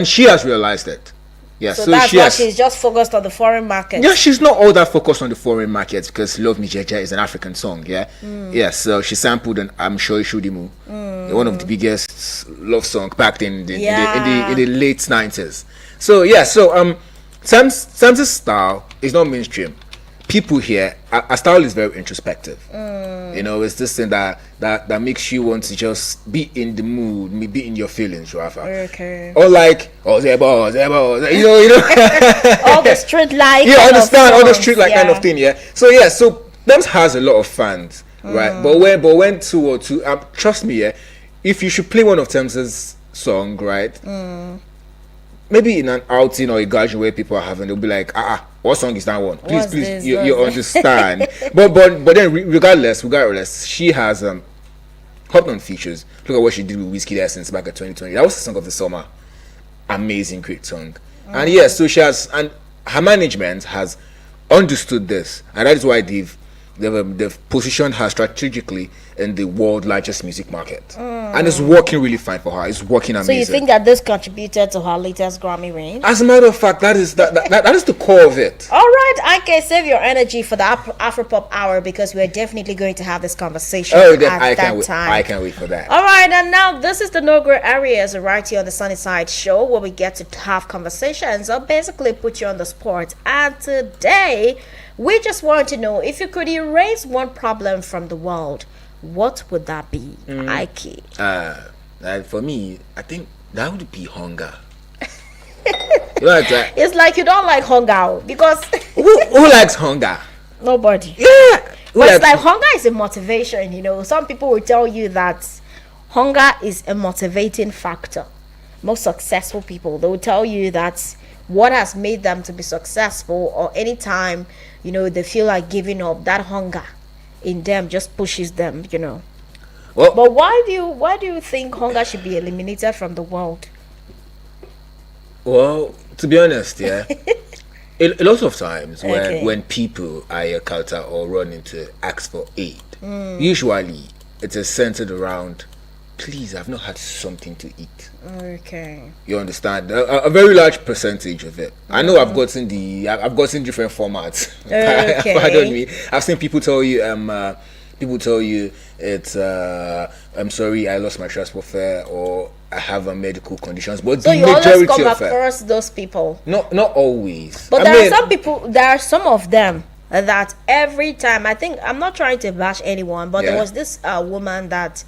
she has realized it. Yeah, So so that's she why has. she's just focused on the foreign market. Yeah, she's not all that focused on the foreign markets because "Love Me Jeje" is an African song. Yeah, yeah. So she sampled an "I'm Sure Shudimu," one of the biggest love song back then in the late 90s. So yeah, so Sam's style is not mainstream. People here, our style is very introspective. You know, it's this thing that makes you want to just be in the mood, be in your feelings, Rafa. Okay. Or like, Zebo, you know. All the street light. Yeah, kind of understand all the songs, street like kind of thing. Yeah. So Dems has a lot of fans, right? But when two or two, trust me, yeah. If you should play one of Thames's song, right? Maybe in an outing or a gathering where people are having, they'll be like, what song is that one? Please, What's this? you What's understand. but then regardless, she has hopped on features. Look at what she did with Whiskey Essence back at 2020. That was the song of the summer. Amazing, great song. And yeah, so she has, and her management has understood this, and that is why they've positioned her strategically in the world largest music market, and it's working really fine for her. It's working amazing. So you think that this contributed to her latest Grammy reign? As a matter of fact, that is the core of it. All right, okay, save your energy for the Afropop hour because we're definitely going to have this conversation Oh, then at I that can't wait. time. I can't wait for that. All right, and now this is the No Gray Areas right here on the Sunny Side Show where we get to have conversations or basically put you on the spot. And today, we just want to know if you could erase one problem from the world, what would that be, Ike? For me, I think that would be hunger. You like that? It's like you don't like hunger because Who likes hunger? nobody. Yeah. Who But it's likes- like hunger is a motivation, you know. Some people will tell you that hunger is a motivating factor. Most successful people, they will tell you that what has made them to be successful, or anytime, you know, they feel like giving up, that hunger in them just pushes them, you know. Well, But why do you think hunger should be eliminated from the world? Well, to be honest, yeah, a lot of times Okay. when people are a culture or run into ask for aid, usually it is centered around, please, I've not had something to eat. Okay. You understand? A very large percentage of it. I know I've gotten different formats. Okay. Pardon me. I've seen people tell you it's I'm sorry, I lost my transport fare, or I have a medical conditions. But So the you always majority come of it, across those people. not always. But I there mean, are some people, there are some of them that every time, I think, I'm not trying to bash anyone, but there Yeah. was this woman that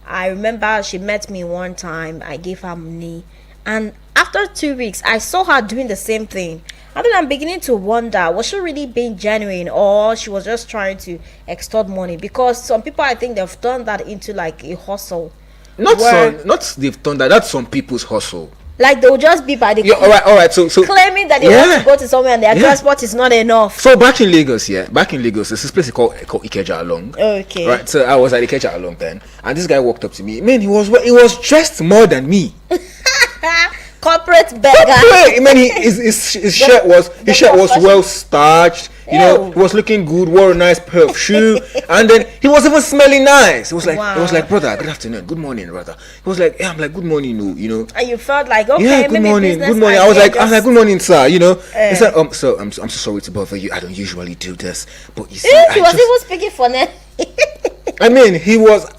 I remember she met me one time. I gave her money, and after 2 weeks, I saw her doing the same thing. And then I'm beginning to wonder, was she really being genuine, or she was just trying to extort money? Because some people, I think they've turned that into like a hustle. not where- not they've done that. That's some people's hustle. Like they'll just be by the Yeah, all right. So claiming that they want to go to somewhere and their Yeah. transport is not enough. So back in Lagos, there's this place called Ikeja Along. Okay. Right. So I was at Ikeja Along then, and this guy walked up to me. Man, he was dressed more than me. Corporate beggar. I mean, his shirt was well starched. You know, Ew. he was looking good. Wore a nice pair of shoe, and then he was even smelling nice. It was like, Wow. brother, good afternoon, good morning, brother. He was like, yeah, I'm like, good morning, you know. And you felt like, okay, Yeah, good maybe morning, business good morning. I was idea like, good morning, sir. You know, Eh. he said, so I'm so sorry to bother you. I don't usually do this, but you see, He was even speaking for them. I mean,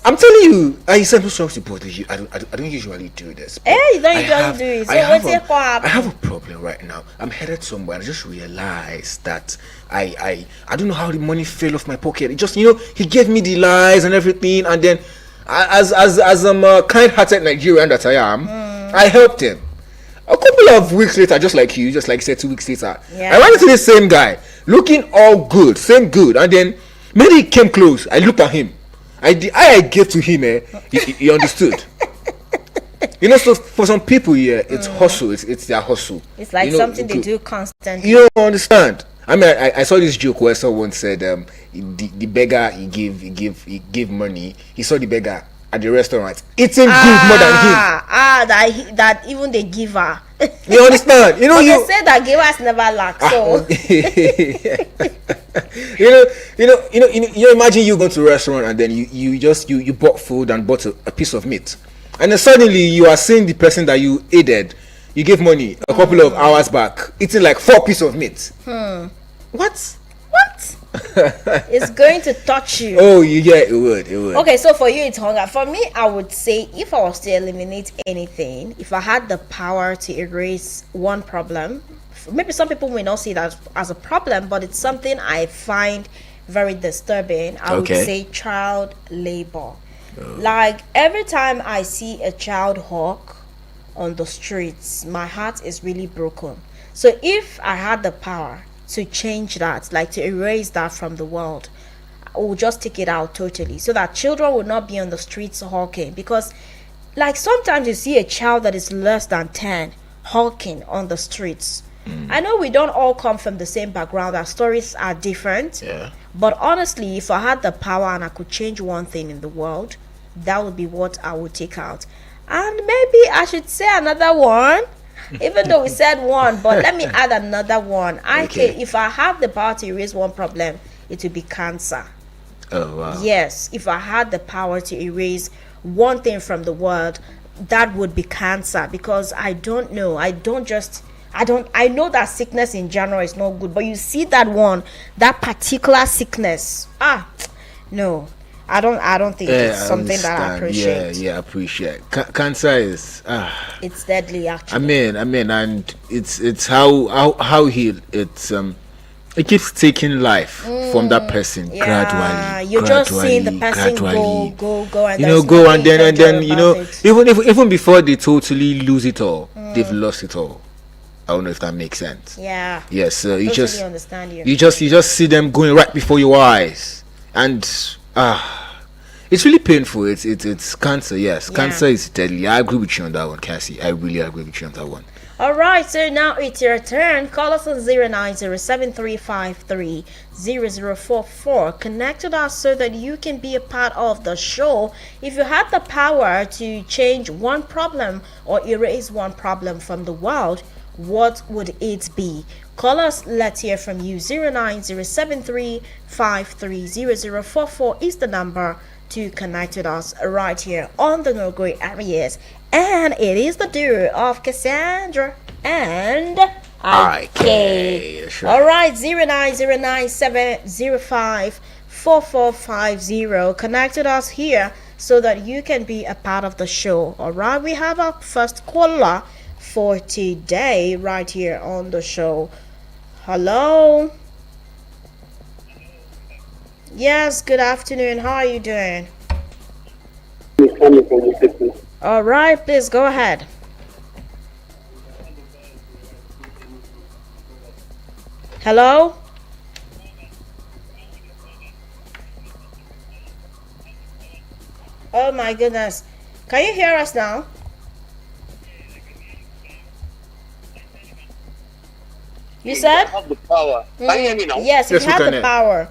I'm telling you, I said, I'm so sorry to bother you. I don't usually do this. but You don't I usually have- do it. So I have what's your problem? I have a problem right now. I'm headed somewhere. And I just realized that I don't know how the money fell off my pocket. It just, you know, he gave me the lies and everything, and then as I'm a kind-hearted Nigerian that I am, I helped him. A couple of weeks later, just like you said, 2 weeks later, Yeah. I ran into the same guy, looking all good, same good, and then when he came close, I looked at him. I gave to him, he understood. You know, so for some people here, it's hustle, it's their hustle. It's like You know, something they do constantly. You don't understand. I mean, I saw this joke where someone said, the beggar he gave money. He saw the beggar at the restaurant eating good more than him. That even the giver. You understand? You know, But you they say that givers never lack. So you imagine you go to a restaurant and then you bought food and bought a piece of meat, and then suddenly you are seeing the person that you aided You gave money a couple of hours back, eating like 4 pieces of meat. What? It's going to touch you. Oh, yeah, it would. Okay, so for you, it's hunger. For me, I would say if I was to eliminate anything, if I had the power to erase one problem, maybe some people may not see that as a problem, but it's something I find very disturbing. I would Okay. say child labor. Like every time I see a child hawk on the streets, my heart is really broken. So if I had the power to change that, like to erase that from the world, I will just take it out totally so that children will not be on the streets hawking. Because like sometimes you see a child that is less than 10 hawking on the streets. I know we don't all come from the same background, our stories are different. Yeah. But honestly, if I had the power and I could change one thing in the world, that would be what I would take out. And maybe I should say another one, even though we said one, but let me add another one. Okay. If I have the power to erase one problem, it would be cancer. Oh, wow. Yes, if I had the power to erase one thing from the world, that would be cancer. Because I don't know. I know that sickness in general is not good, but you see that particular sickness. No. I don't think it's something that I appreciate. Yeah, appreciate. Cancer is It's deadly actually. I mean, and it's how it keeps taking life from that person gradually. You're just seeing the person gradually. go, and You there's know, go nothing and then you can do you know, about it. even before they totally lose it all, they've lost it all. I don't know if that makes sense. Yeah. Yes, so you Totally just understand you. you just see them going right before your eyes, and it's really painful. It's cancer. Yes, Yeah. cancer is deadly. I agree with you on that one, Cassie. I really agree with you on that one. All right, so now it's your turn. Call us on 09073530044. Connect with us so that you can be a part of the show. If you had the power to change one problem or erase one problem from the world, what would it be? Call us, let's hear from you. 09073530044 is the number to connect with us right here on the No Grey Areas. And it is the duo of Cassandra and Okay, IK. sure. All right, 09097054450. Connect with us here so that you can be a part of the show. All right, we have our first caller for today right here on the show. Hello. Yes, good afternoon. How are you doing? All right, please go ahead. Hello? Oh my goodness. Can you hear us now? You said? I have the power. Can you hear me now? Yes, Yes, you we have can the hear. power.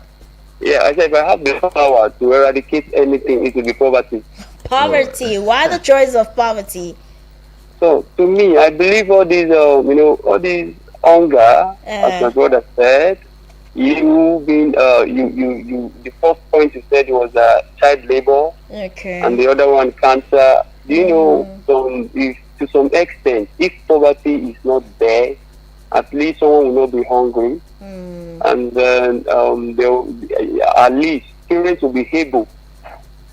Yeah, I said if I have the power to eradicate anything, it will be poverty. Poverty. Why the choice of poverty? So to me, I believe all these, all these hunger, as my brother said. You being, you. The first point you said was child labor, Okay. and the other one cancer. Do you know to some extent, if poverty is not there, at least someone will not be hungry. And then at least parents will be able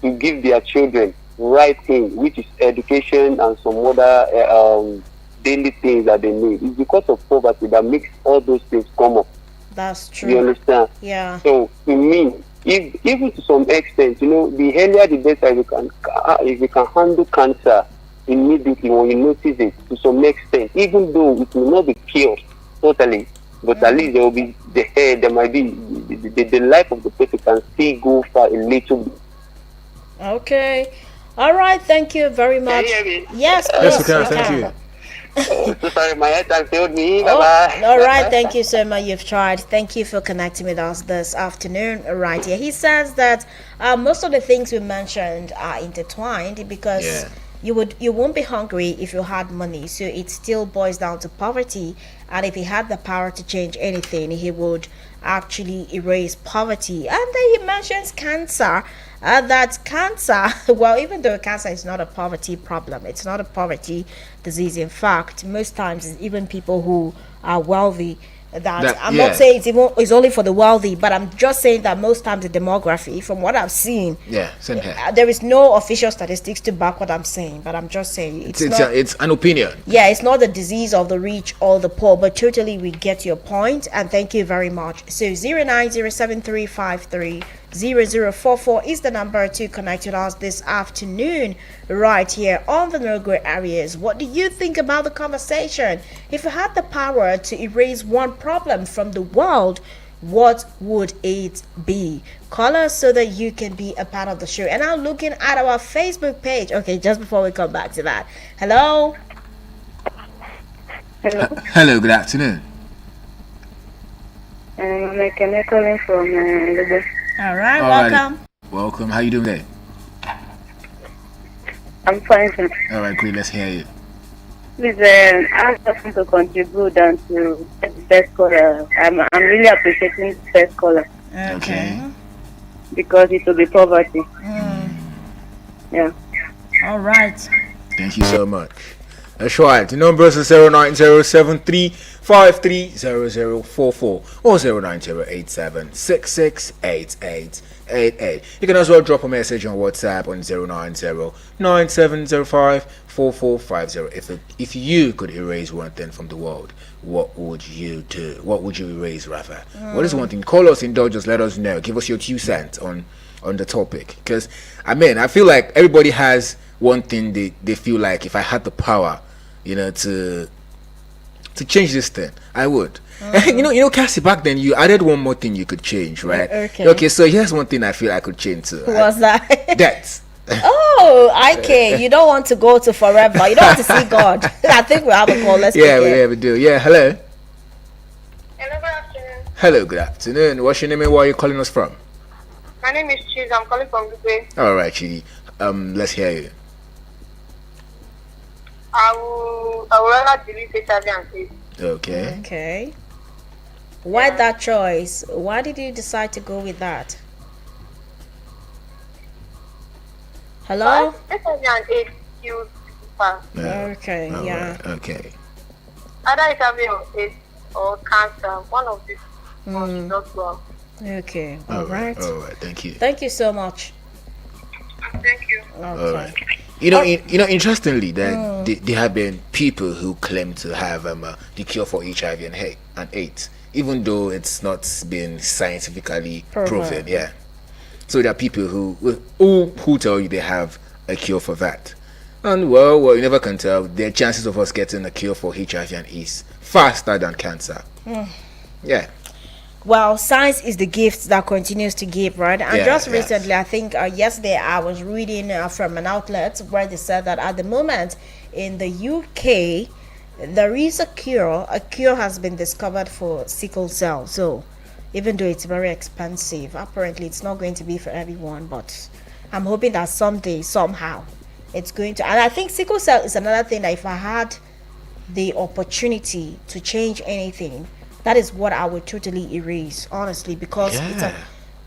to give their children right thing, which is education and some other daily things that they need. It's because of poverty that makes all those things come up. That's Do you true. understand? Yeah. So to me, if even to some extent, the earlier the better. If you can handle cancer immediately when you notice it, to some extent, even though it will not be cured totally, but at least there will be there might be the life of the person can still go for a little bit. Okay. All right. Thank you very much. hear me? Yes, Yes, we please. can. Thank you. So sorry, my head time failed me. Oh, Bye-bye. all right. Thank you so much. You've tried. Thank you for connecting with us this afternoon. Right here. He says that most of the things we mentioned are intertwined because Yeah. you won't be hungry if you had money. So it still boils down to poverty. And if he had the power to change anything, he would actually erase poverty. And then he mentions cancer. that cancer, well, even though cancer is not a poverty problem, it's not a poverty disease. In fact, most times it's even people who are wealthy. I'm not saying it's only for the wealthy, but I'm just saying that most times the demography, from what I've seen, same here. There is no official statistics to back what I'm saying, but I'm just saying it's an opinion. Yeah, it's not the disease of the rich or the poor, but totally we get your point, and thank you very much. So 09073530044 is the number to connect with us this afternoon right here on the No Grey Areas. What do you think about the conversation? If you had the power to erase one problem from the world, what would it be? Call us so that you can be a part of the show. And I'm looking at our Facebook page. Okay, just before we come back to that. Hello? Hello, good afternoon. I'm calling from Lagos. All right, welcome. Welcome. How you doing today? I'm fine, sir. All right, great. Let's hear you. Please, I just want to contribute and to get the first caller. I'm really appreciating the first caller. Okay. Because it will be poverty. Yeah. All right. Thank you so much. That's right. The numbers are 09073530044 or 09087668888. You can as well drop a message on WhatsApp on 09097054450. If you could erase one thing from the world, what would you do? What would you erase, rather? What is one thing? Call us, indulge us, let us know. Give us your 2 cents on the topic. Because, I feel like everybody has one thing they feel like, if I had the power, to change this thing, I would. Cassie, back then you added one more thing you could change, right? Okay, so here's one thing I feel I could change too. What's that? That. Oh, okay. You don't want to go to forever. You don't want to see God. I think we have a call. Let's we do. Yeah, hello. Hello, good afternoon. Hello, good afternoon. What's your name and where are you calling us from? My name is Cheese. I'm calling from Dubai. All right, Chidi. Let's hear you. I will rather delete HIV and AIDS. Okay. Why that choice? Why did you decide to go with that? Hello? HIV and AIDS kills people. Okay, yeah. Right, okay. Either HIV or AIDS or cancer, one of these should not go out. Okay, all right. All right, thank you. Thank you so much. Thank you. Okay. All right. Interestingly, that there have been people who claim to have the cure for HIV and AIDS, even though it's not been scientifically proven. Yeah. So there are people who tell you they have a cure for that, and well, you never can tell. There are chances of us getting a cure for HIV and AIDS faster than cancer. Yeah. Well, science is the gift that continues to give, right? And just recently, I think yesterday, I was reading from an outlet where they said that at the moment in the UK, there is a cure. A cure has been discovered for sickle cell. So even though it's very expensive, apparently it's not going to be for everyone. But I'm hoping that someday, somehow, it's going to. And I think sickle cell is another thing that if I had the opportunity to change anything, that is what I would totally erase, honestly, because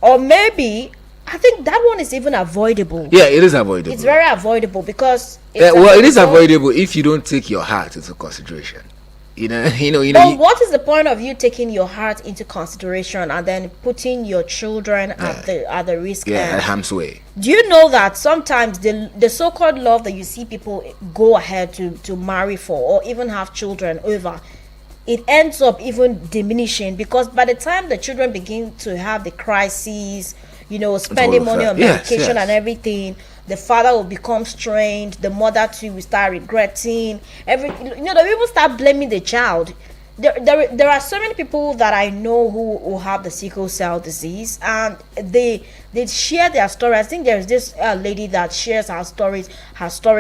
or maybe I think that one is even avoidable. Yeah, it is avoidable. It's very avoidable because it is avoidable if you don't take your heart into consideration. But what is the point of you taking your heart into consideration and then putting your children at the risk? At harm's way. Do you know that sometimes the so-called love that you see people go ahead to marry for or even have children over, it ends up even diminishing, because by the time the children begin to have the crises, spending money on medication and everything, the father will become strained, the mother too will start regretting everything. They will start blaming the child. There are so many people that I know who have the sickle cell disease, and they share their story. I think there's this lady that shares her story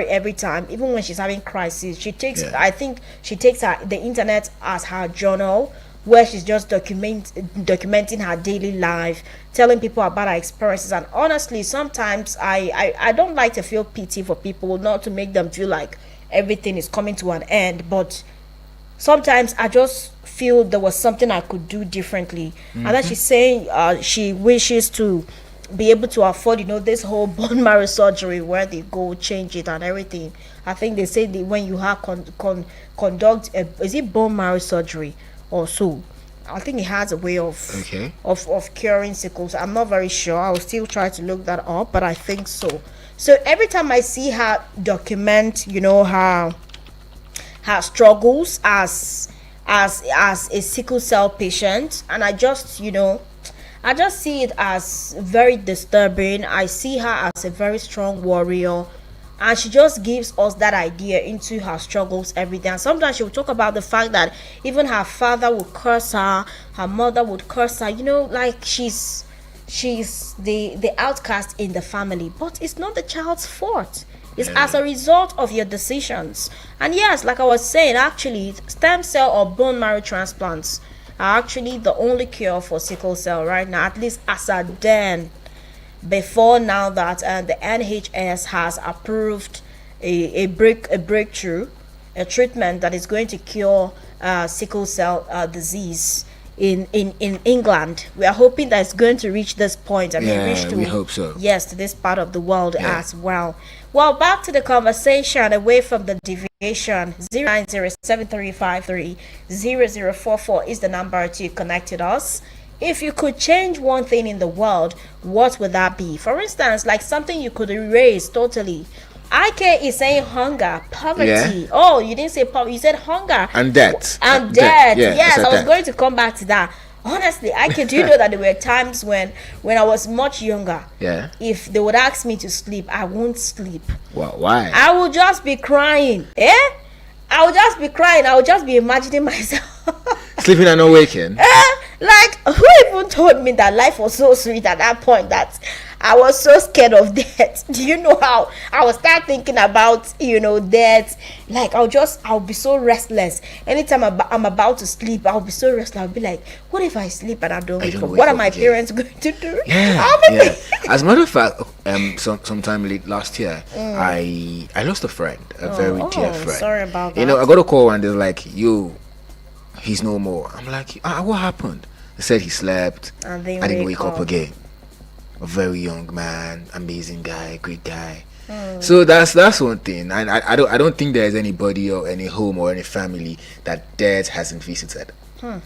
every time, even when she's having crisis. She takes the internet as her journal, where she's just documenting her daily life, telling people about her experiences. And honestly, sometimes I don't like to feel pity for people, not to make them feel like everything is coming to an end, but sometimes I just feel there was something I could do differently. And then she's saying she wishes to be able to afford, this whole bone marrow surgery where they go change it and everything. I think they say that when you have conduct is it bone marrow surgery or so, I think it has a way of of curing sickles. I'm not very sure. I'll still try to look that up, but I think so. So every time I see her document, her struggles as a sickle cell patient, and I just see it as very disturbing. I see her as a very strong warrior, and she just gives us that idea into her struggles every day. And sometimes she will talk about the fact that even her father would curse her, her mother would curse her, like she's the outcast in the family. But it's not the child's fault. It's as a result of your decisions. And yes, like I was saying, actually stem cell or bone marrow transplants are actually the only cure for sickle cell right now, at least as at then. Before now that the NHS has approved a breakthrough, a treatment that is going to cure sickle cell disease in England. We are hoping that it's going to reach this point and we hope so. Yes, to this part of the world as well. Well, back to the conversation, away from the deviation. 09073530044 is the number to connect with us. If you could change one thing in the world, what would that be? For instance, like something you could erase totally. IK is saying hunger, poverty. Yeah. Oh, you didn't say poverty, you said hunger. And debt. And debt. Yeah, yes, I was debt. going to come back to that. Honestly, do you know that there were times when I was much younger, if they would ask me to sleep, I won't sleep. Well, why? I will just be crying. I will just be crying. I will just be imagining myself sleeping and not waking. Like, who even told me that life was so sweet at that point that I was so scared of death? Do you know how I would start thinking about death? Like I'll be so restless. Anytime I'm about to sleep, I'll be so restless. I'll be like, what if I sleep and I don't wake up? What are my parents going to do? As a matter of fact, sometime late last year, I lost a friend, a very dear friend. Sorry about that. I got a call and they're like, he's no more. I'm like, what happened? They said he slept. I didn't wake up again. A very young man, amazing guy, great guy. So that's one thing. And I don't think there's anybody or any home or any family that death hasn't visited. I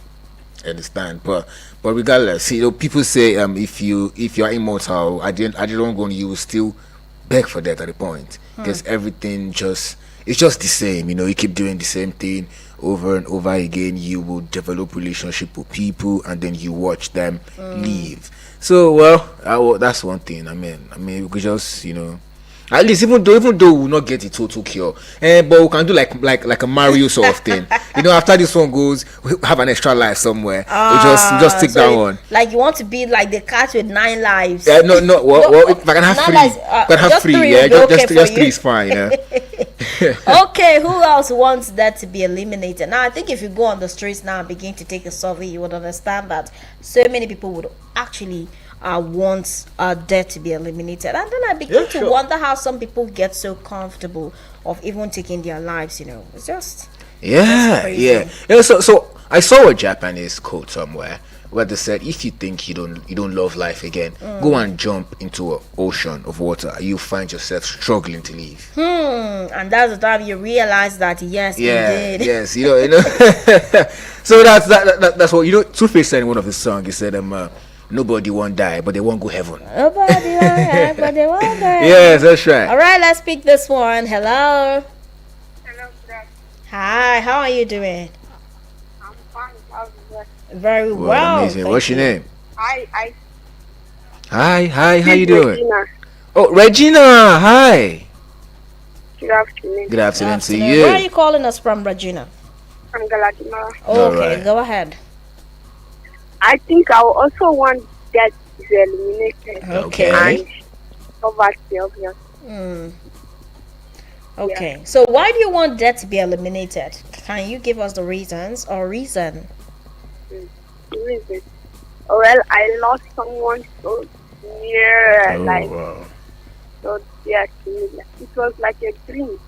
understand, but regardless, people say if you are immortal, I don't go, you will still beg for death at the point, because everything it's just the same. You keep doing the same thing over and over again. You will develop relationship with people, and then you watch them leave. So that's one thing. I mean, we could just at least even though we'll not get a total cure, but we can do like a Mario sort of thing. After this one goes, we have an extra life somewhere. We'll just take that one. Like you want to be like the cat with 9 lives. No. Well, if I can have 3, just 3. Just 3 is fine. Okay, who else wants that to be eliminated? Now, I think if you go on the streets now and begin to take a survey, you would understand that so many people would actually want death to be eliminated. And then I begin to wonder how some people get so comfortable of even taking their lives. It's just So I saw a Japanese quote somewhere where they said, if you think you don't love life again, go and jump into an ocean of water. You find yourself struggling to live. And that's the time you realize that you did. Yes, So that's what Two-Face said in one of his songs. He said, nobody won't die, but they won't go heaven. Nobody won't die, but they won't die. Yes, that's right. All right, let's pick this one. Hello. Hello, sir. Hi, how are you doing? I'm fine. How's it? Very well. Amazing. What's your name? Hi. Hi. How you doing? Regina. Oh, Regina. Hi. Good afternoon. Good afternoon to you. Where are you calling us from, Regina? I'm Galadima. Okay, right. go ahead. I think I will also want that to be eliminated. Okay. And poverty, obviously. Okay. So why do you want debt to be eliminated? Can you give us the reasons or reason? Reason. Well, I lost someone so dear, so dear to me. It was like a dream.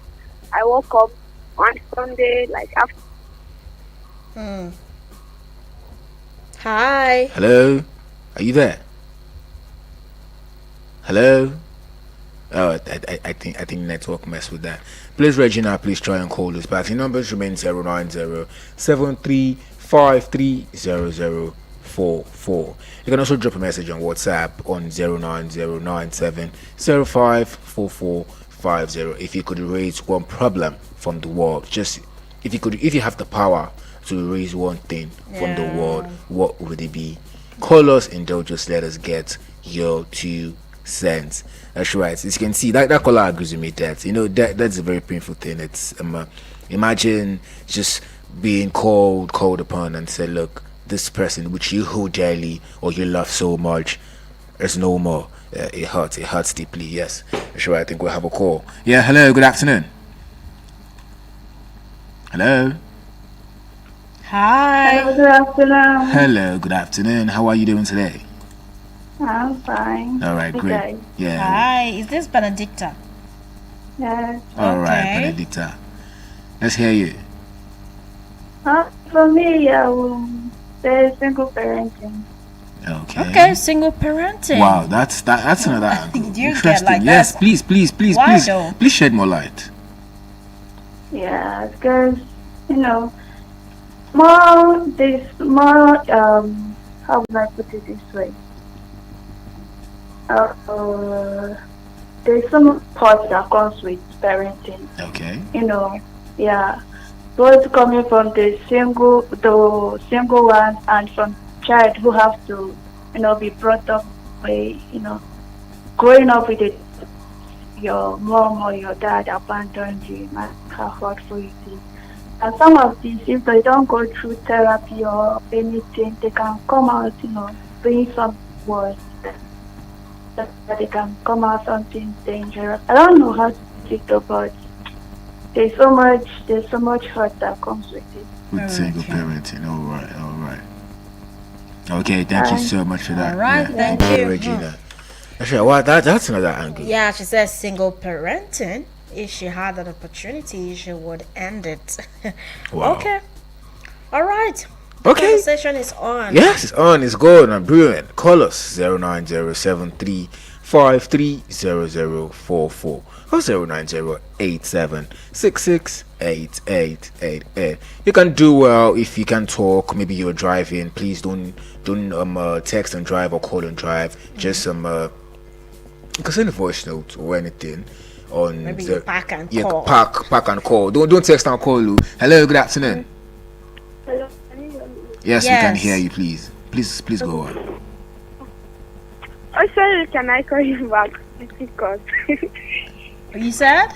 I woke up on Sunday, after. Hi. Hello. Are you there? Hello. Oh, I think network messed with that. Please, Regina, please try and call us back. The numbers remain 090-7353-0044. You can also drop a message on WhatsApp on 09097054450. If you could erase one problem from the world, just if you have the power to erase one thing from the world, what would it be? Call us and don't just let us get your 2 cents. That's right. As you can see, that caller agrees with me that that's a very painful thing. It's imagine just being called upon and said, look, this person which you hold dearly or you love so much is no more. It hurts deeply. Yes, that's right. I think we'll have a call. Yeah, hello, good afternoon. Hello. Hi. Hello, good afternoon. Hello, good afternoon. How are you doing today? I'm fine. All right, great. Okay. Yeah. Hi. Is this Benedicta? Yes. All right, Okay. Benedicta. Let's hear you. For me, I will say single parenting. Okay, single parenting. Wow, that's another angle. Do you get Interesting. like Yes, that? please, Why though? please shed more light. Yeah, because more how would I put it this way? There's some part that comes with parenting. Okay. Yeah. Both coming from the single one and from child who have to, be brought up by, growing up with it, your mom or your dad abandoned you, and how hurtful it is. And some of these, if they don't go through therapy or anything, they can come out, doing some worse. That they can come out something dangerous. I don't know how to do it, but there's so much hurt that comes with it. With single parenting. All right. Okay, thank you so much for that. All right, Yeah. thank you. Regina. Actually, well, that's another angle. Yeah, she says single parenting. If she had that opportunity, she would end it. Wow. Okay. All right. Okay. Conversation is on. Yes, it's on. It's good and brilliant. Call us 09073530044 or 09087668888. You can do well if you can talk. Maybe you're driving. Please don't text and drive or call and drive. Just you can send a voice note or anything. On Maybe you pack and call. Pack and call. Don't text and call. Lou. Hello, good afternoon. Hello, can you hear me? Yes, we can Yes. hear you. Please go on. Oh, sorry, can I call you back? Because You said?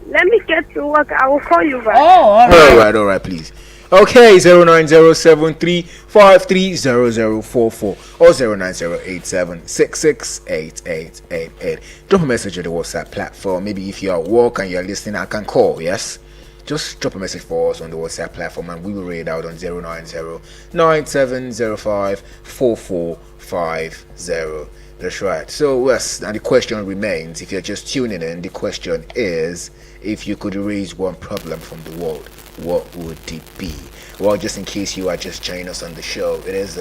let me get to work. I will call you back. Oh, all right. All right, please. Okay, 09073530044 or 09087668888. Drop a message on the WhatsApp platform. Maybe if you're at work and you're listening, I can call. Yes, just drop a message for us on the WhatsApp platform and we will read out on 09097054450. That's right. So yes, now the question remains. If you're just tuning in, the question is: if you could erase one problem from the world, what would it be? Well, just in case you are just joining us on the show, it is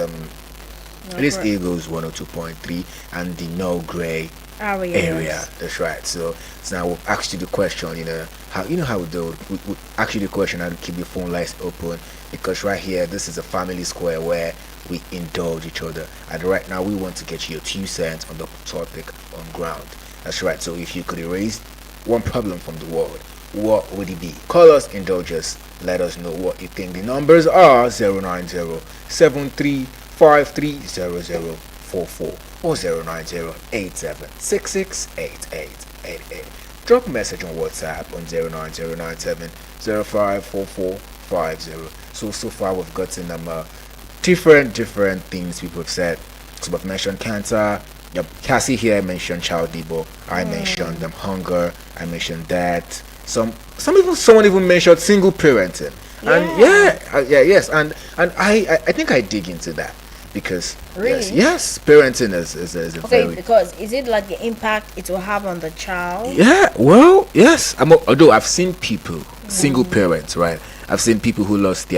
Eagles 102.3 and the No Gray area. That's right. So now we've asked you the question. How we do. We ask you the question and keep your phone lines open, because right here, this is a family square where we indulge each other, and right now we want to get your 2 cents on the topic on ground. That's right. So if you could erase one problem from the world, what would it be? Call us, indulge us, let us know what you think. The numbers are 090-7353-0044 or 090-87668888. Drop a message on WhatsApp on 09097054450. So far we've gotten different things people have said. So I've mentioned cancer. Yep, Cassie here mentioned child labor. I mentioned hunger. I mentioned that. Someone even mentioned single parenting. And yes, and I think I dig into that because Really? yes, parenting is a Okay, very because is it like the impact it will have on the child? well, yes. Although I've seen people, single parents, right? I've seen people who lost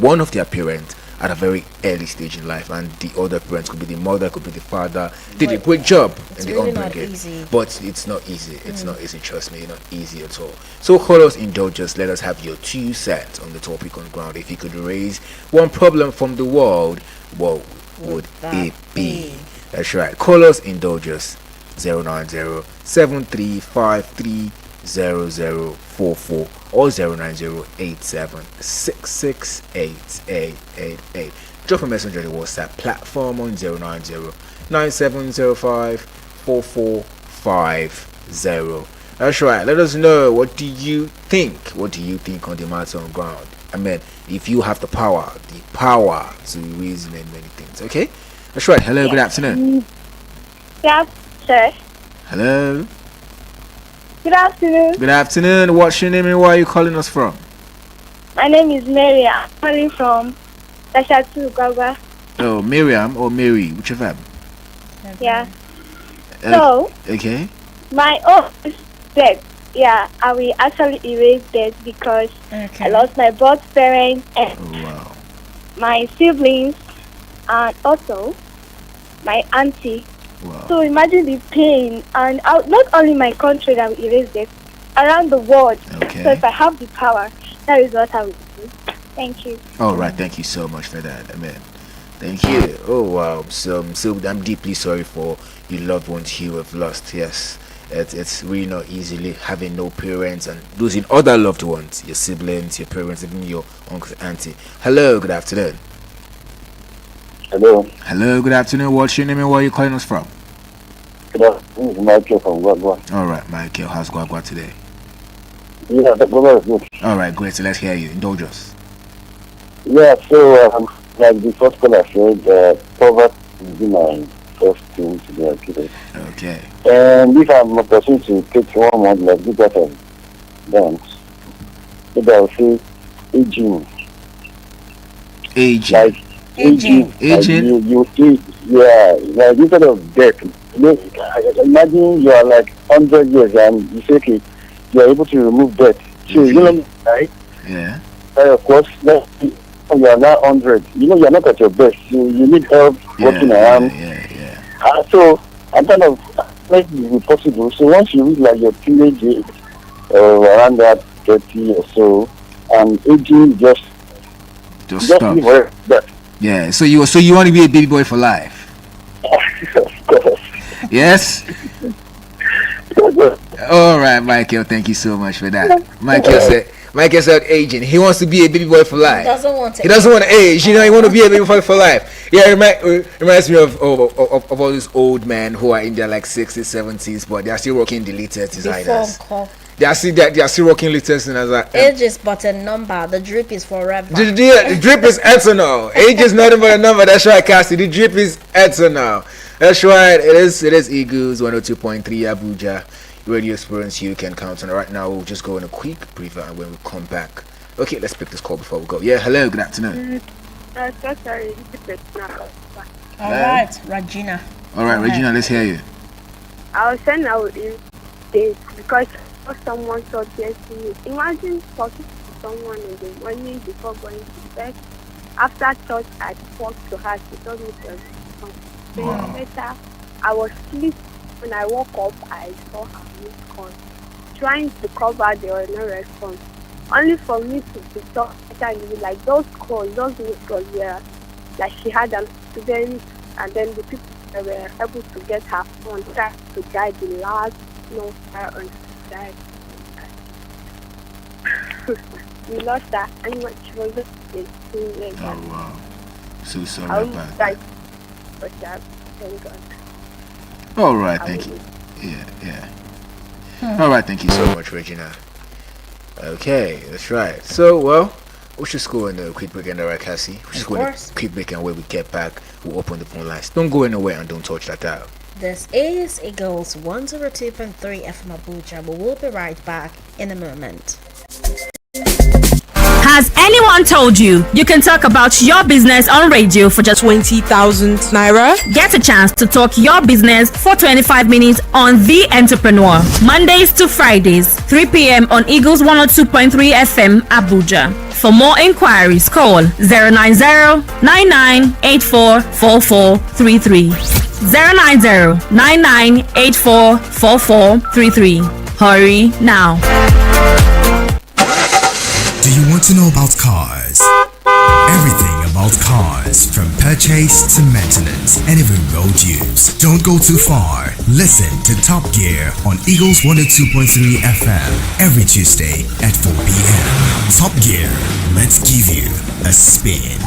one of their parents at a very early stage in life, and the other parents could be the mother, could be the father, did a great job in the really not upbringing. easy. But it's not easy. It's not easy. Trust me, it's not easy at all. So call us, indulge us. Let us have your 2 cents on the topic on ground. If you could raise one problem from the world, what would it be? That's right. Call us, indulge us. 090-7353-0044 or 090-8766-8888. Drop a message on the WhatsApp platform on 090-9705-4450. That's right. Let us know, what do you think? What do you think on the matter on ground? I mean, if you have the power to reason and many things. Okay? That's right. Hello, good afternoon. Yeah, sir. Hello. Good afternoon. Good afternoon. What's your name and where are you calling us from? My name is Mary. I'm calling from Tashatu, Gaga. Oh, Miriam or Mary, whichever. Yeah. So, Okay. my own is dead. Yeah, I will actually erase death because I lost my both parents and Oh, wow. my siblings and also my auntie. Wow. So imagine the pain, and not only my country that will erase death, around the world. Okay. So if I have the power, that is what I will do. Thank you. All right. Thank you so much for that. Amen. Thank you. Oh, wow. So I'm deeply sorry for your loved ones you have lost. Yes. It's really not easily having no parents and losing other loved ones, your siblings, your parents, even your uncle, auntie. Hello, good afternoon. Hello. Hello, good afternoon. What's your name and where are you calling us from? Good afternoon. This is Michael from Guagua. All right, Michael. How's Guagua today? Yeah, the brother is good. All right, great. So let's hear you. Indulge us. Yeah, so like the first caller said, poverty will be my first thing to be educated. Okay. And if I'm a person to take 1 month, like this that I've done, maybe I'll say aging. Aging. Like Aging. Aging. Like you see, yeah, like instead of death, imagine you are like 100 years and you say, okay, you are able to remove death. So, you know, right? Yeah. Of course, you are now 100. You know, you are not at your best. You need help working around. Yeah. So, I'm kind of make it possible. So, once you reach like your teenage age, around that 30 or so, and aging just stop. leave it that. Yeah. So you want to be a baby boy for life? Of course. Yes. All right, Michael. Thank you so much for that. Michael said aging. He wants to be a baby boy for life. He doesn't want to. He doesn't want to age. You know, he want to be a baby boy for life. Yeah, it reminds me of all these old men who are in their like 60s, 70s, but they are still rocking the latest designers. They are still rocking latest designers. Age is but a number. The drip is forever. The drip is eternal. Age is not even a number. That's right, Cassie. The drip is eternal. That's right. It is Eagles 102.3 Abuja radio experience. You can count on it. Right now, we'll just go in a quick breather, and when we come back, okay, let's pick this call before we go. Yeah, hello, good afternoon. So sorry. All right, Regina. All right, Regina, let's hear you. I was saying I would use this because someone told me, imagine talking to someone in the morning before going to bed. After church, I spoke to her. She told me to so later, I was asleep. When I woke up, I saw her missed call. Trying to cover, there was no response. Only for me to be talking like those calls, those missed calls were like she had an accident, and then the people that were able to get her phone tried to guide the last her on died. We lost her, and she was just Oh wow, so sorry I about that. But thank God. All right, thank you. Yeah. All right, thank you so much, Regina. Okay, that's right. So, well, we should go in a quick break, and right, Cassie. We should go in a quick break, and when we get back, we'll open the phone lines. Don't go anywhere and don't touch that dial. This is Eagles 102.3 FM Abuja. We will be right back in a moment. Has anyone told you you can talk about your business on radio for just 20,000 naira? Get a chance to talk your business for 25 minutes on The Entrepreneur. Mondays to Fridays, 3 p.m. on Eagles 102.3 FM Abuja. For more inquiries, call 090-9984-4433. 090-9984-4433. Hurry now. Do you want to know about cars? Everything about cars, from purchase to maintenance and even road use. Don't go too far. Listen to Top Gear on Eagles 102.3 FM every Tuesday at 4 p.m. Top Gear, let's give you a spin.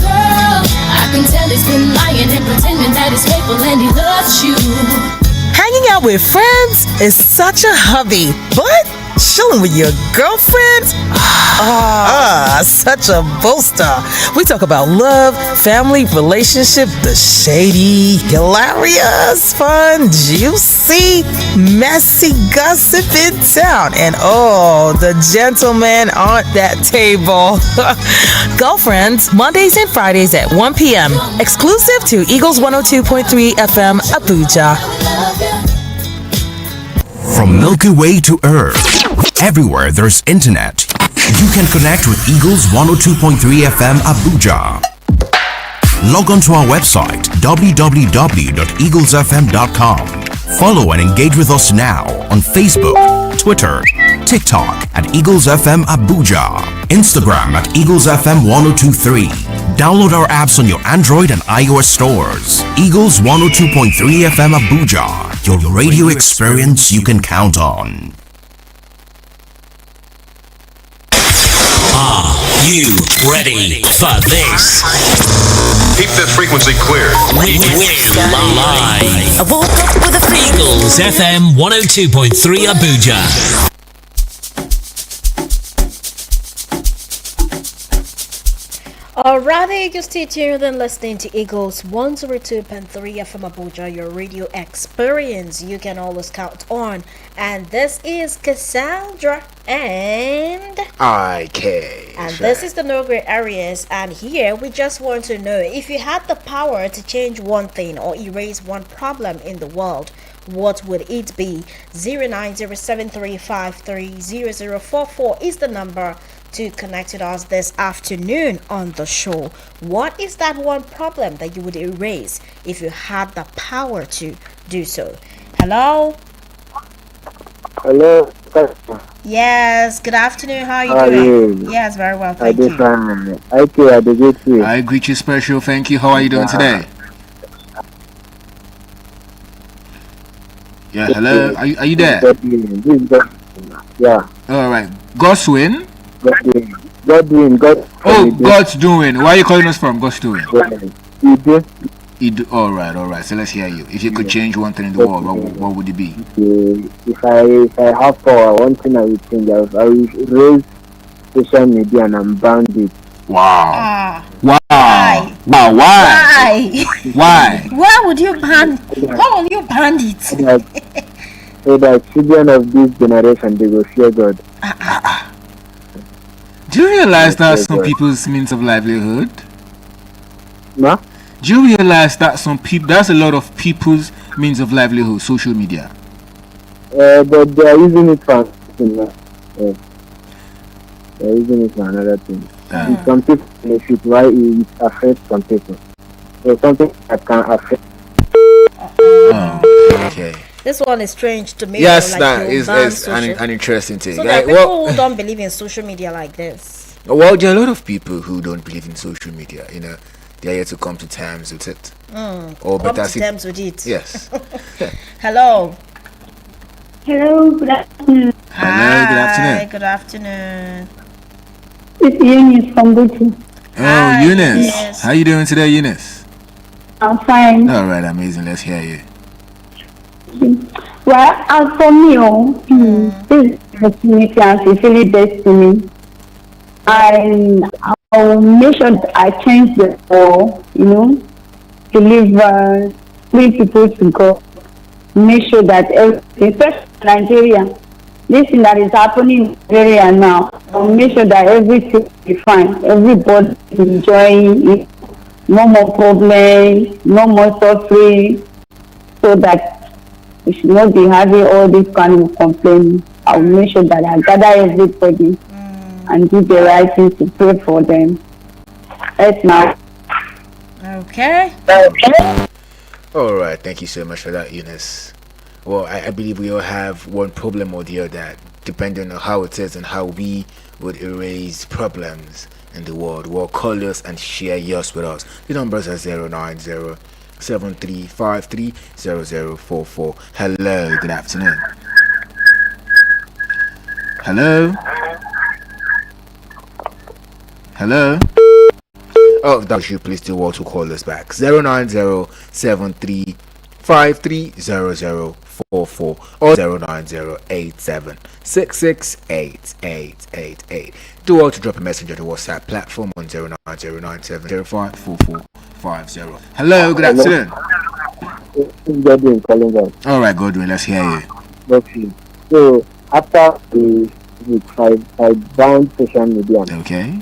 I can tell he's been lying and pretending that he's faithful and he loves you. Hanging out with friends is such a hobby, but chilling with your girlfriends? Such a boaster. We talk about love, family, relationship, the shady, hilarious, fun, juicy, messy gossip in town. And the gentlemen on that table. Girlfriends, Mondays and Fridays at 1 p.m. Exclusive to Eagles 102.3 FM, Abuja. From Milky Way to Earth, everywhere there's internet, you can connect with Eagles 102.3 FM Abuja. Log on to our website www.eaglesfm.com. Follow and engage with us now on Facebook, Twitter, TikTok at Eagles FM Abuja, Instagram at Eagles FM 1023. Download our apps on your Android and iOS stores. Eagles 102.3 FM Abuja, your radio experience you can count on. Are you ready for this? Keep this frequency clear. We're live. I woke up with a Eagles FM 102.3 Abuja. Alright, you stay tuned and listening to Eagles 102.3 FM Abuja, your radio experience you can always count on. And this is Cassandra and IK. And this is the No Gray Areas. And here we just want to know, if you had the power to change one thing or erase one problem in the world, what would it be? 09073530044 is the number to connect with us this afternoon on the show. What is that one problem that you would erase if you had the power to do so? Hello? Hello. Yes, good afternoon. How are you doing? Yes, very well, thank you. I greet you special, thank you. How are you doing today? Yeah, hello. Are you there? Yeah. All right. Goswin? Godwin. Oh, God's doing. Where are you calling us from? God's doing. All right. So let's hear you. If you could change one thing in the world, what would it be? If I have power, one thing I would change, I would raise social media and unbound it. Wow. Why? Why would you ban? How will you ban it? So that children of this generation, they will fear God. Do you realize that's some people's means of livelihood? No? Do you realize that that's a lot of people's means of livelihood, social media? But they are using it for something. They are using it for another thing. Some people benefit why it affects some people. So something that can affect. Oh, okay. This one is strange to me. Yes, like that is an interesting thing. So there are people who don't believe in social media like this. Well, there are a lot of people who don't believe in social media. They are here to come to terms with it. Come to terms with it. Yes. Hello. Hello, good afternoon. Hi, good afternoon. It's Eunice from Buchi. Oh, Eunice. Yes. How you doing today, Eunice? I'm fine. All right, amazing. Let's hear you. Well, as for me, this opportunity and fulfilling destiny, I'll make sure that I change the law, to leave free people to go. Make sure that, especially Nigeria, this thing that is happening in Nigeria now, I'll make sure that everything is fine. Everybody is enjoying it. No more problems, no more suffering, so that we should not be having all this kind of complaining. I'll make sure that I gather everybody and do the right thing to pray for them. Right now. Okay. All right, thank you so much for that, Eunice. Well, I believe we all have one problem or the other, depending on how it is and how we would erase problems in the world. Well, call us and share yours with us. The numbers are 090-7353-0044. Hello, good afternoon. Hello? Hello? Oh, that was you. Please do want to call us back. 090-7353-0044 or 090-8766-8888. Do want to drop a message on the WhatsApp platform on 090-9705-4450. Hello, good afternoon. Godwin calling back. All right, Godwin, let's hear you. Okay. So after the I banned social media. Okay.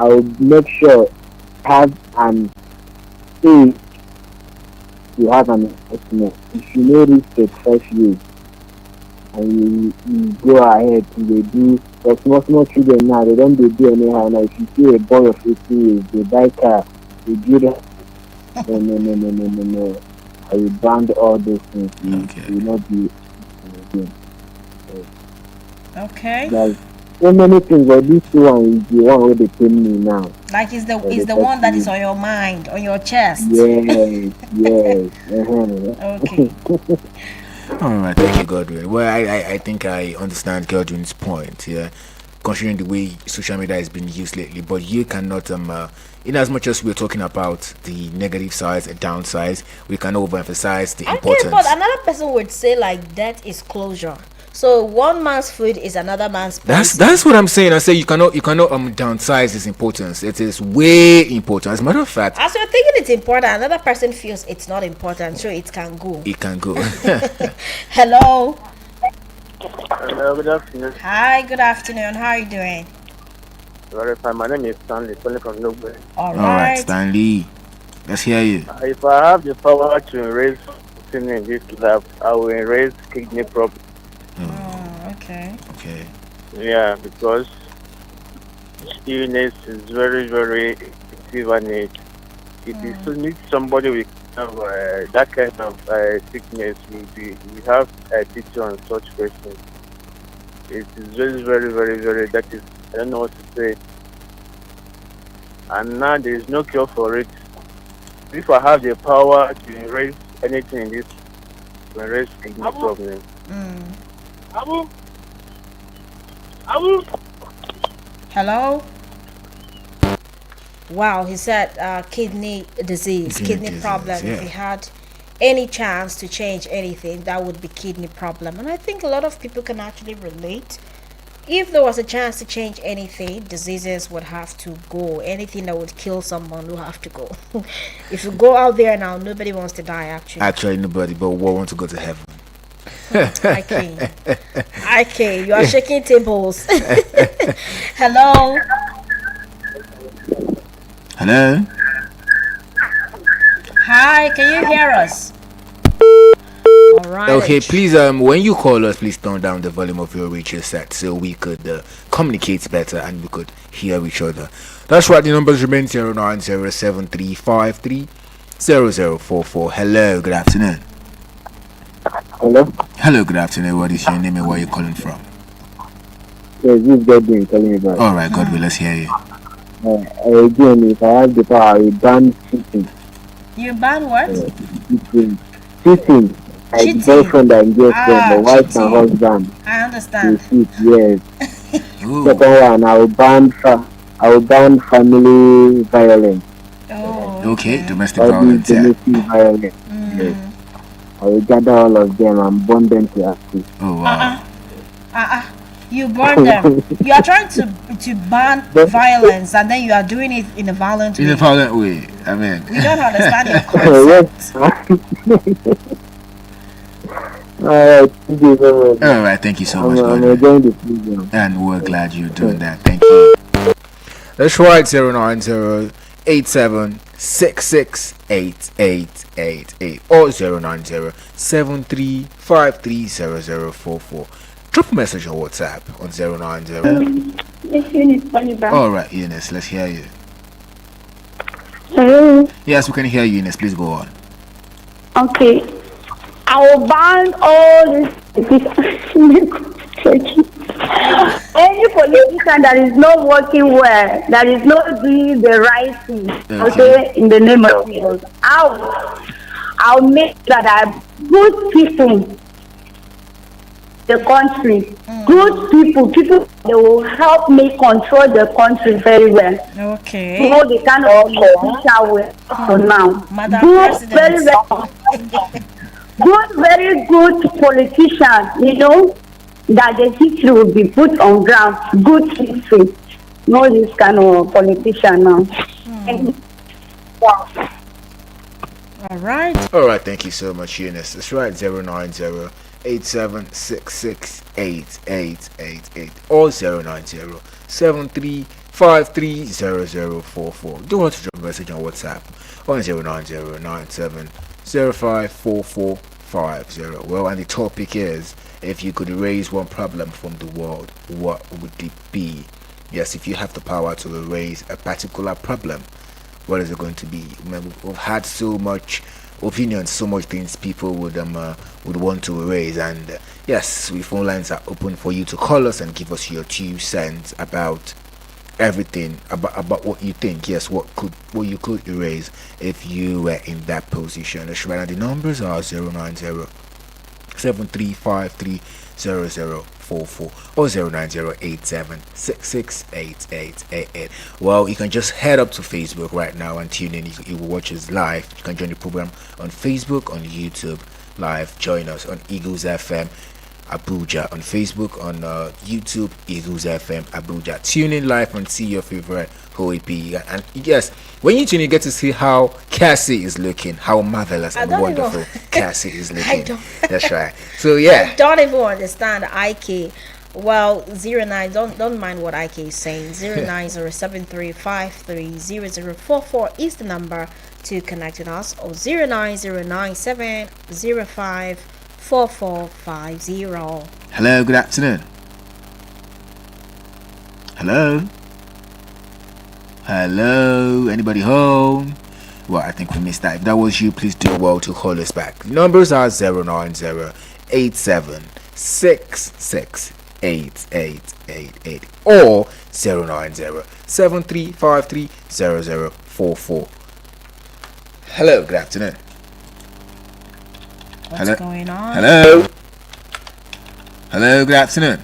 I would make sure have an age. You have an estimate. If you know this 35 years and you go ahead and they do, but small children now, they don't do anyhow. Now, if you see a boy of 50 years, they buy car, they do that. No. I will ban all those things. Okay. You will not be again. Okay. Like, so many things, but this one is the one where they pay me now. Like it's the one that is on your mind, on your chest. Yes. Okay. All right, thank you, Godwin. Well, I think I understand Godwin's point. Yeah, considering the way social media has been used lately, but you cannot in as much as we're talking about the negative sides and downsides, we can overemphasize the importance. Okay, but another person would say like that is closure. So one man's food is another man's poison. That's what I'm saying. I say you cannot downsize its importance. It is way important. As a matter of fact, as you're thinking it's important, another person feels it's not important, so it can go. It can go. Hello. Hello, good afternoon. Hi, good afternoon. How are you doing? Very fine. My name is Stanley, calling from Nogbe. All right, Stanley. Let's hear you. If I have the power to erase sin in this life, I will erase kidney problem. Okay. Yeah, because illness is very, very effective and it needs somebody with that kind of sickness. We have a teacher on such questions. It is very, very, very, very, that is, I don't know what to say. And now there is no cure for it. If I have the power to erase anything in this, to erase kidney problem. Hello. Wow, he said kidney disease, kidney problem. Yeah. If he had any chance to change anything, that would be kidney problem. And I think a lot of people can actually relate. If there was a chance to change anything, diseases would have to go. Anything that would kill someone will have to go. If you go out there now, nobody wants to die Actually, nobody, but we want to go to heaven. Okay, you are shaking tables. Hello. Hello. Hi, can you hear us? All right. Okay, please, when you call us, please turn down the volume of your radio set so we could communicate better and we could hear each other. That's right, the numbers remain 090-7353-0044. Hello, good afternoon. Hello, good afternoon. What is your name and where are you calling from? Yes, this is Godwin calling you back. All right, Godwin, let's hear you. Again, if I have the power, I will ban cheating. You ban what? Cheating. Like boyfriend and girlfriend, the wife and husband. I understand. Yes. Second one, I will ban family violence. Okay, domestic violence. Domestic violence. Yes. I will gather all of them and burn them to ashes. Oh wow. You burn them. You are trying to ban violence and then you are doing it in a violent way. In a violent way. I mean, we don't understand your concept. Alright, thank you very much. Alright, thank you so much. I'm enjoying the program. And we're glad you're doing that. Thank you. That's right, 090-87 090-8766-8888 or 090-7353-0044. Drop a message on WhatsApp on 090. Alright, Eunice, let's hear you. Hello. Yes, we can hear you, Eunice. Please go on. Okay. I will ban all this. Any politician that is not working well, that is not doing the right thing, okay, in the name of Jesus, I'll make that I good people the country, good people that will help me control the country very well. Okay. You know the kind of politician we have for now. Madam Good, President. very good politician, you know, that the history will be put on ground. Good history. No this kind of politician now. All right. Thank you so much, Eunice. That's right, 090-8766-8888 or 090-7353-0044. Do want to drop a message on WhatsApp on 090-97054450. Well, and the topic is, if you could erase one problem from the world, what would it be? Yes, if you have the power to erase a particular problem, what is it going to be? We've had so much opinions, so much things people would want to erase, and yes, we phone lines are open for you to call us and give us your 2 cents about everything, about what you think. Yes, what you could erase if you were in that position. Let's write down the numbers are 090-7353-0044 or 090-8766-8888. Well, you can just head up to Facebook right now and tune in. You will watch us live. You can join the program on Facebook, on YouTube live. Join us on Eagles FM Abuja on Facebook, on YouTube, Eagles FM Abuja. Tune in live and see your favorite OAP. And yes, when you tune, you get to see how Cassie is looking, how marvelous and wonderful Cassie is looking. That's right. So yeah, I don't even understand IK. Well, 09, don't mind what IK is saying. 09073530044 is the number to connect with us, or 09097054450. Hello, good afternoon. Hello, anybody home? Well, I think we missed that. If that was you, please do well to call us back. The numbers are 090-8766-8888 or 090-7353-0044. Hello, good afternoon. What's going on? Hello, good afternoon.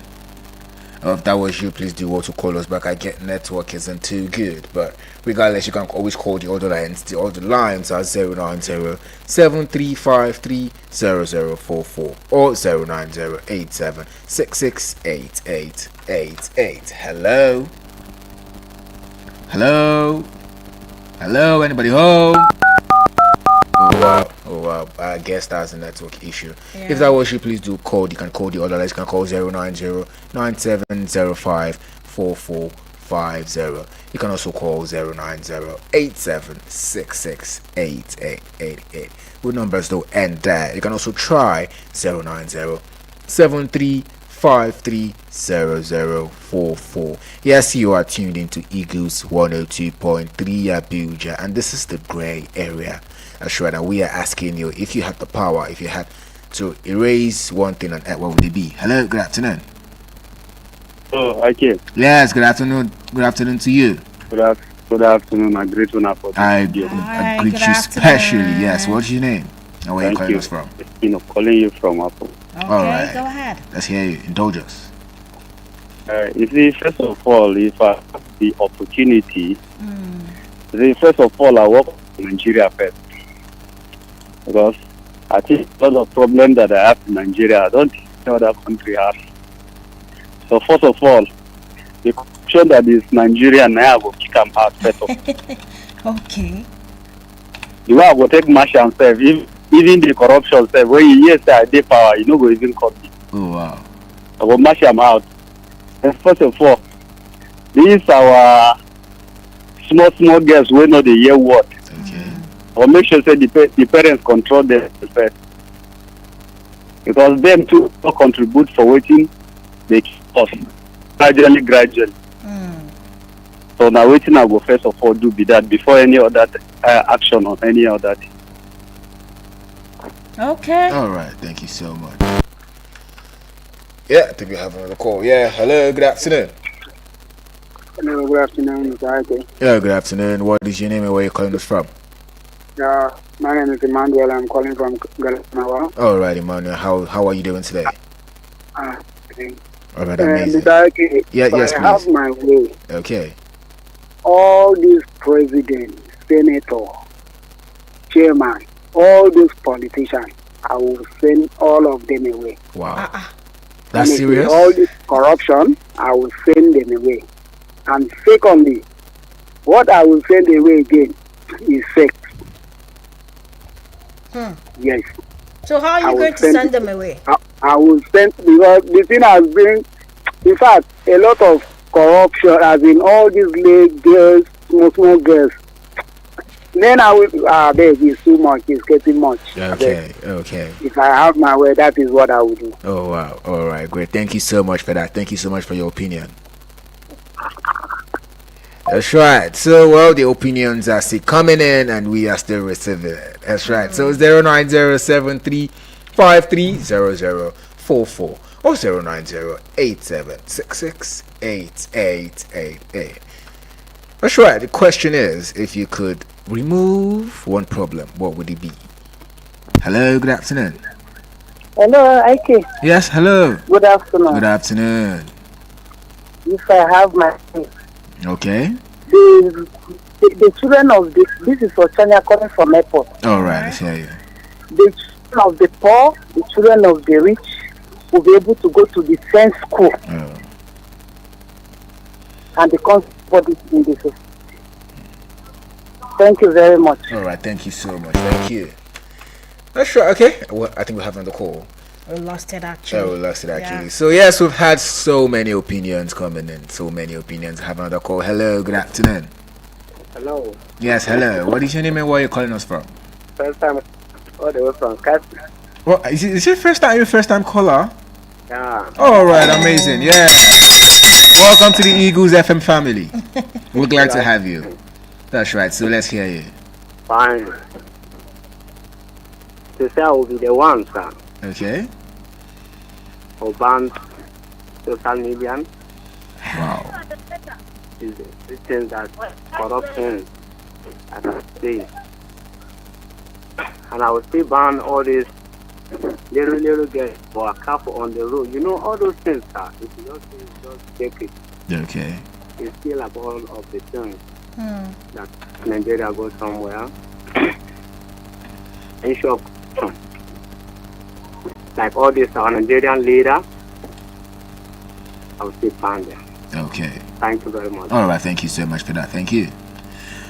If that was you, please do well to call us back. I get network isn't too good, but regardless, you can always call the other lines. The other lines are 090-7353-0044 or 090-8766-8888. Hello, anybody home? Oh wow, I guess that's a network issue. Yeah. If that was you, please do call. You can call the other lines. You can call 090-9705-4450. You can also call 090-8766-8888. With numbers though end there. You can also try 090-7353-0044. Yes, you are tuned into Eagles 102.3 Abuja, and this is the grey area. That's right, and we are asking you, if you had the power, if you had to erase one thing on earth, what would it be? Hello, good afternoon. Oh, okay. Yes, good afternoon. Good afternoon to you. Good afternoon. I greet you for I greet you specially. Yes, what's your name? And where are you calling us from? Calling you from Apple. Okay, all right. Go ahead. Let's hear you. Indulge us. You see, first of all, if I have the opportunity, first of all, I work in Nigeria first. Because I think a lot of problems that I have in Nigeria, I don't think other country has. So first of all, the corruption that is Nigeria now, I will kick them out first of all. Okay. The way I will take Marshall and self, even the corruption self, when you hear say I dey power, you know go even come me. Oh wow. I will mash them out. And first of all, these our small girls we know the year what. or make sure say the parents control them first, because them too contribute for waiting they us gradually. So now waiting I go first of all do be that before any other action or any other thing. Okay. All right. Thank you so much. Yeah, I think we have another call. Yeah. Hello. Good afternoon. Hello. Good afternoon, Mr. Ike. Yeah. Good afternoon. What is your name and where you calling us from? My name is Emmanuel. I'm calling from Galanawa. All right, Emmanuel. How are you doing today? Okay. All right. Amazing. Mr. Ike, Yeah. Yes, I please. have my way. Okay. All these presidents, senator, chairman, all those politicians, I will send all of them away. Wow. That's Honestly, serious? all this corruption, I will send them away. And secondly, what I will send away again is sex. Yes. So how are you going to send them away? I will send, because the thing has been, in fact, a lot of corruption as in all these late girls, small girls. Then I will, beg, it's too much, it's getting much. Okay. Okay. If I have my way, that is what I will do. Oh wow. All right. Great. Thank you so much for that. Thank you so much for your opinion. That's right. So, well, the opinions are still coming in and we are still receiving it. That's right. So, 09073530044 or 09087668888. That's right. The question is, if you could remove one problem, what would it be? Hello, good afternoon. Hello, Ike. Yes, hello. Good afternoon. Good afternoon. If I have my Okay. the children of this is for China coming from airport. All right, let's hear you. The children of the poor, the children of the rich will be able to go to the same school and become bodies in the society. Thank you very much. All right, thank you so much. Thank you. That's right. Okay. Well, I think we have another call. We lost it actually. Yeah, we lost it actually. Yeah. So yes, we've had so many opinions coming in. So many opinions. Have another call. Hello, good afternoon. Hello. Yes, hello. What is your name and where are you calling us from? First time all the way from Cassie. Well, is it first time? Your first time caller? Yeah. All right, amazing. Yeah. Welcome to the Eagles FM family. We're glad to have you. That's right. So let's hear you. Fine. They say I will be the one, sir. Okay. For banned social media. Wow. Is the thing that corruption at a stage. And I will still ban all these little girls for a couple on the road. You know all those things, sir. If you just take it. Okay. It's still about all of the things that Nigeria goes somewhere. In short, like all this our Nigerian leader, I will still ban them. Okay. Thank you very much. All right, thank you so much for that. Thank you.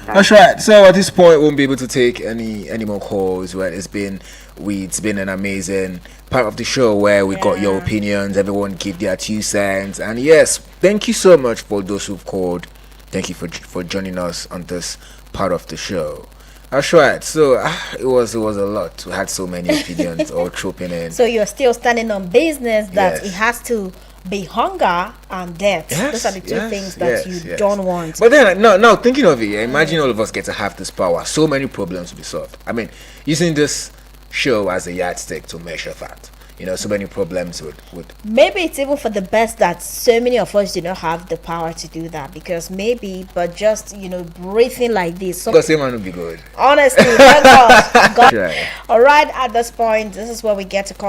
That's right. So at this point, we won't be able to take any more calls. Well, it's been an amazing part of the show where we got your opinions. Everyone give their 2 cents, and yes, thank you so much for those who've called. Thank you for joining us on this part of the show. That's right. So it was a lot. We had so many opinions all trooping in. So you're still standing on business that it has to be hunger and death. Those are the two things that you don't want. But then, no, thinking of it, imagine all of us get to have this power. So many problems will be solved. I mean, using this show as a yardstick to measure that. So many problems would. Maybe it's even for the best that so many of us do not have the power to do that, because but just breathing like this. Because it might not be good. Honestly, thank God. Right. All right, at this point, this is where we get to call